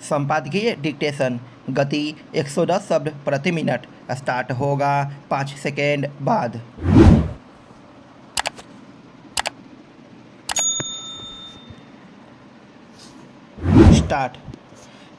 संपादकीय डिक्टेशन गति 110 शब्द प्रति मिनट। स्टार्ट होगा 5 सेकेंड बाद। स्टार्ट।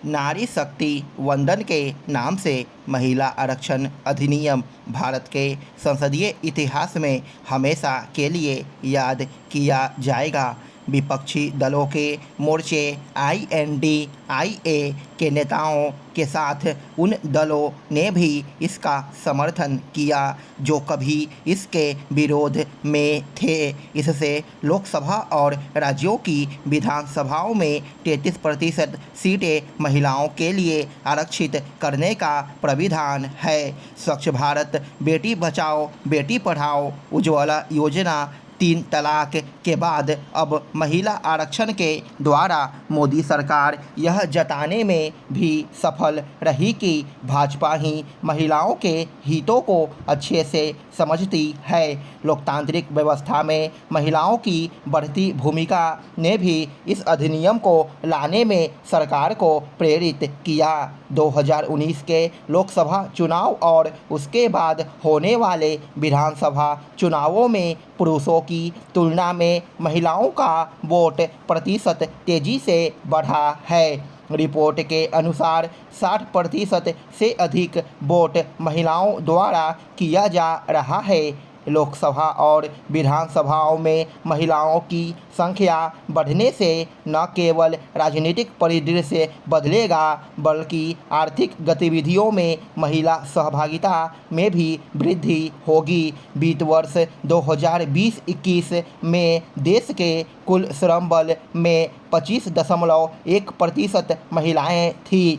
नारी शक्ति वंदन के नाम से महिला आरक्षण अधिनियम भारत के संसदीय इतिहास में हमेशा के लिए याद किया जाएगा। विपक्षी दलों के मोर्चे INDIA के नेताओं के साथ उन दलों ने भी इसका समर्थन किया जो कभी इसके विरोध में थे। इससे लोकसभा और राज्यों की विधानसभाओं में 33% सीटें महिलाओं के लिए आरक्षित करने का प्राविधान है। स्वच्छ भारत, बेटी बचाओ बेटी पढ़ाओ, उज्ज्वला योजना, 3 तलाक के बाद अब महिला आरक्षण के द्वारा मोदी सरकार यह जताने में भी सफल रही कि भाजपा ही महिलाओं के हितों को अच्छे से समझती है। लोकतांत्रिक व्यवस्था में महिलाओं की बढ़ती भूमिका ने भी इस अधिनियम को लाने में सरकार को प्रेरित किया। 2019 के लोकसभा चुनाव और उसके बाद होने वाले विधानसभा चुनावों में पुरुषों की तुलना में महिलाओं का वोट प्रतिशत तेजी से बढ़ा है। रिपोर्ट के अनुसार 60% से अधिक वोट महिलाओं द्वारा किया जा रहा है। लोकसभा और विधानसभाओं में महिलाओं की संख्या बढ़ने से न केवल राजनीतिक परिदृश्य बदलेगा बल्कि आर्थिक गतिविधियों में महिला सहभागिता में भी वृद्धि होगी। वित्त वर्ष 2020-21 में देश के कुल श्रम बल में 25.1% महिलाएं थीं।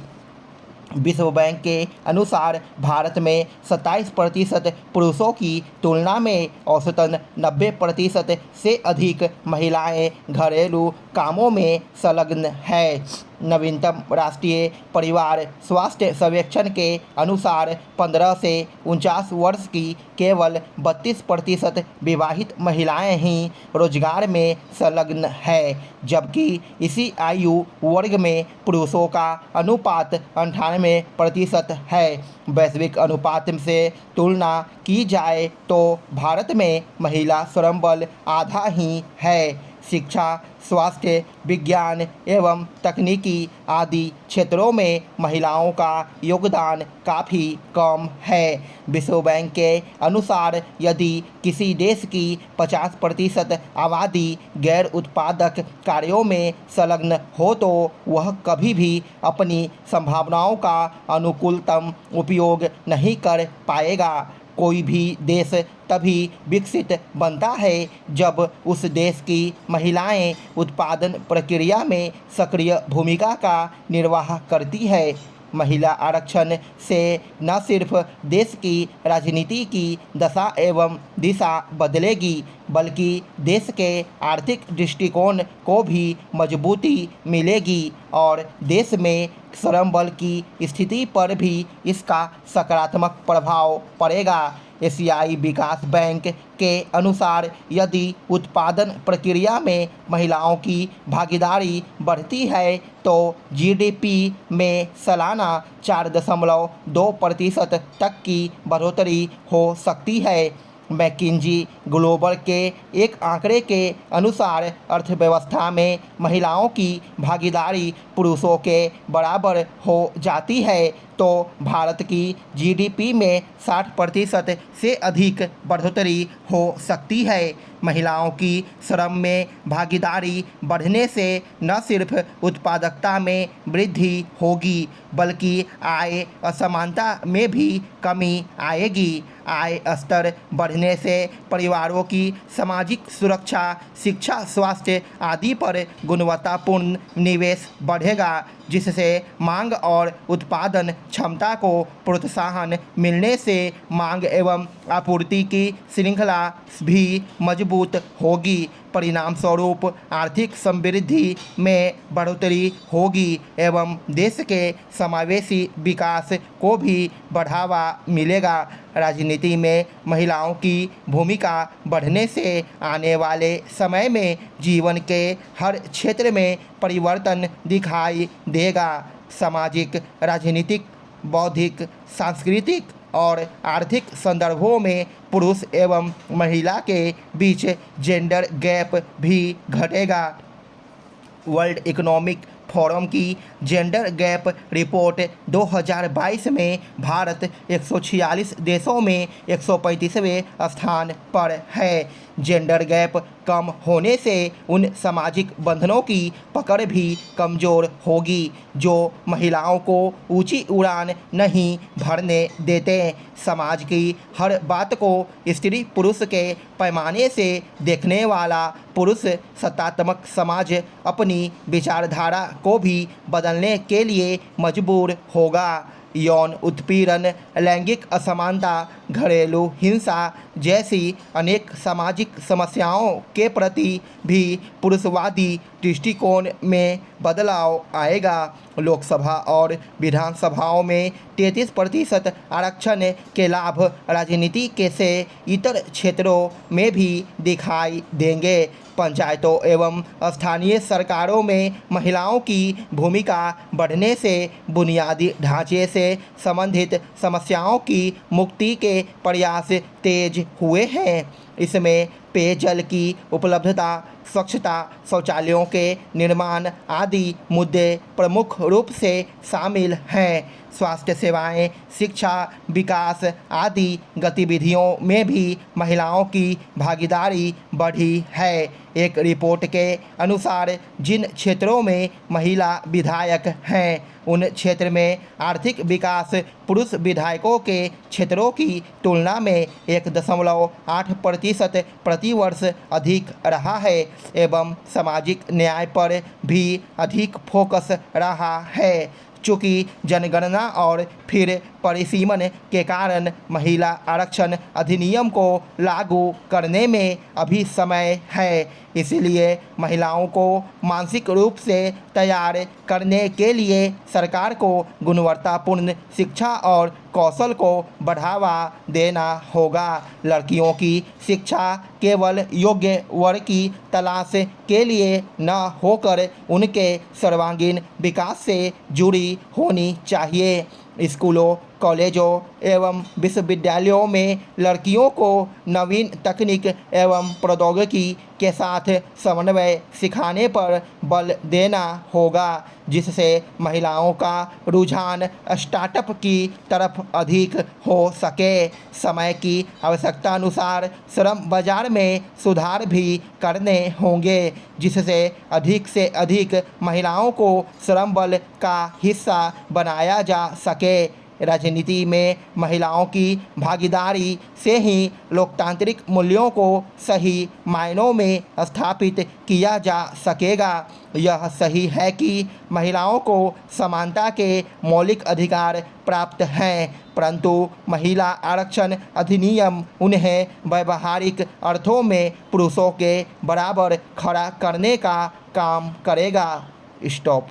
विश्व बैंक के अनुसार भारत में 27% पुरुषों की तुलना में औसतन 90% से अधिक महिलाएं घरेलू कामों में संलग्न हैं। नवीनतम राष्ट्रीय परिवार स्वास्थ्य सर्वेक्षण के अनुसार 15 से 49 वर्ष की केवल 32% विवाहित महिलाएं ही रोजगार में संलग्न है, जबकि इसी आयु वर्ग में पुरुषों का अनुपात 98% है। वैश्विक अनुपात से तुलना की जाए तो भारत में महिला श्रम बल आधा ही है। शिक्षा, स्वास्थ्य, विज्ञान एवं तकनीकी आदि क्षेत्रों में महिलाओं का योगदान काफ़ी कम है। विश्व बैंक के अनुसार यदि किसी देश की 50% आबादी गैर उत्पादक कार्यों में संलग्न हो तो वह कभी भी अपनी संभावनाओं का अनुकूलतम उपयोग नहीं कर पाएगा। कोई भी देश तभी विकसित बनता है जब उस देश की महिलाएं उत्पादन प्रक्रिया में सक्रिय भूमिका का निर्वाह करती है। महिला आरक्षण से न सिर्फ देश की राजनीति की दशा एवं दिशा बदलेगी बल्कि देश के आर्थिक दृष्टिकोण को भी मजबूती मिलेगी और देश में श्रम बल की स्थिति पर भी इसका सकारात्मक प्रभाव पड़ेगा। एशियाई विकास बैंक के अनुसार यदि उत्पादन प्रक्रिया में महिलाओं की भागीदारी बढ़ती है तो GDP में सालाना 4.2% तक की बढ़ोतरी हो सकती है। मैकिन्जी ग्लोबल के एक आंकड़े के अनुसार अर्थव्यवस्था में महिलाओं की भागीदारी पुरुषों के बराबर हो जाती है तो भारत की GDP में 60% से अधिक बढ़ोतरी हो सकती है। महिलाओं की श्रम में भागीदारी बढ़ने से न सिर्फ उत्पादकता में वृद्धि होगी बल्कि आय असमानता में भी कमी आएगी। आय स्तर बढ़ने से परिवारों की सामाजिक सुरक्षा, शिक्षा, स्वास्थ्य आदि पर गुणवत्तापूर्ण निवेश बढ़ेगा, जिससे मांग और उत्पादन क्षमता को प्रोत्साहन मिलने से मांग एवं आपूर्ति की श्रृंखला भी मजबूत होगी। परिणाम स्वरूप आर्थिक समृद्धि में बढ़ोतरी होगी एवं देश के समावेशी विकास को भी बढ़ावा मिलेगा। राजनीति में महिलाओं की भूमिका बढ़ने से आने वाले समय में जीवन के हर क्षेत्र में परिवर्तन दिखाई देगा। सामाजिक, राजनीतिक, बौद्धिक, सांस्कृतिक और आर्थिक संदर्भों में पुरुष एवं महिला के बीच जेंडर गैप भी घटेगा। वर्ल्ड इकोनॉमिक फोरम की जेंडर गैप रिपोर्ट 2022 में भारत 146 देशों में 135वें स्थान पर है। जेंडर गैप कम होने से उन सामाजिक बंधनों की पकड़ भी कमज़ोर होगी जो महिलाओं को ऊंची उड़ान नहीं भरने देते। समाज की हर बात को स्त्री पुरुष के पैमाने से देखने वाला पुरुष सत्तात्मक समाज अपनी विचारधारा को भी बदलने के लिए मजबूर होगा। यौन उत्पीड़न, लैंगिक असमानता, घरेलू हिंसा जैसी अनेक सामाजिक समस्याओं के प्रति भी पुरुषवादी दृष्टिकोण में बदलाव आएगा। लोकसभा और विधानसभाओं में 33% आरक्षण के लाभ राजनीति के से इतर क्षेत्रों में भी दिखाई देंगे। पंचायतों एवं स्थानीय सरकारों में महिलाओं की भूमिका बढ़ने से बुनियादी ढांचे से संबंधित समस्याओं की मुक्ति के प्रयास तेज हुए हैं। इसमें पेयजल की उपलब्धता, स्वच्छता, शौचालयों के निर्माण आदि मुद्दे प्रमुख रूप से शामिल हैं। स्वास्थ्य सेवाएं, शिक्षा, विकास आदि गतिविधियों में भी महिलाओं की भागीदारी बढ़ी है। एक रिपोर्ट के अनुसार जिन क्षेत्रों में महिला विधायक हैं उन क्षेत्र में आर्थिक विकास पुरुष विधायकों के क्षेत्रों की तुलना में 1.8% प्रतिवर्ष अधिक रहा है एवं सामाजिक न्याय पर भी अधिक फोकस रहा है। चूँकि जनगणना और फिर परिसीमन के कारण महिला आरक्षण अधिनियम को लागू करने में अभी समय है, इसलिए महिलाओं को मानसिक रूप से तैयार करने के लिए सरकार को गुणवत्तापूर्ण शिक्षा और कौशल को बढ़ावा देना होगा। लड़कियों की शिक्षा केवल योग्य वर की तलाश के लिए न होकर उनके सर्वांगीण विकास से जुड़ी होनी चाहिए। स्कूलों, कॉलेजों एवं विश्वविद्यालयों में लड़कियों को नवीन तकनीक एवं प्रौद्योगिकी के साथ समन्वय सिखाने पर बल देना होगा, जिससे महिलाओं का रुझान स्टार्टअप की तरफ अधिक हो सके। समय की आवश्यकता अनुसार श्रम बाजार में सुधार भी करने होंगे, जिससे अधिक से अधिक महिलाओं को श्रम बल का हिस्सा बनाया जा सके। राजनीति में महिलाओं की भागीदारी से ही लोकतांत्रिक मूल्यों को सही मायनों में स्थापित किया जा सकेगा। यह सही है कि महिलाओं को समानता के मौलिक अधिकार प्राप्त हैं, परंतु महिला आरक्षण अधिनियम उन्हें व्यावहारिक अर्थों में पुरुषों के बराबर खड़ा करने का काम करेगा। स्टॉप।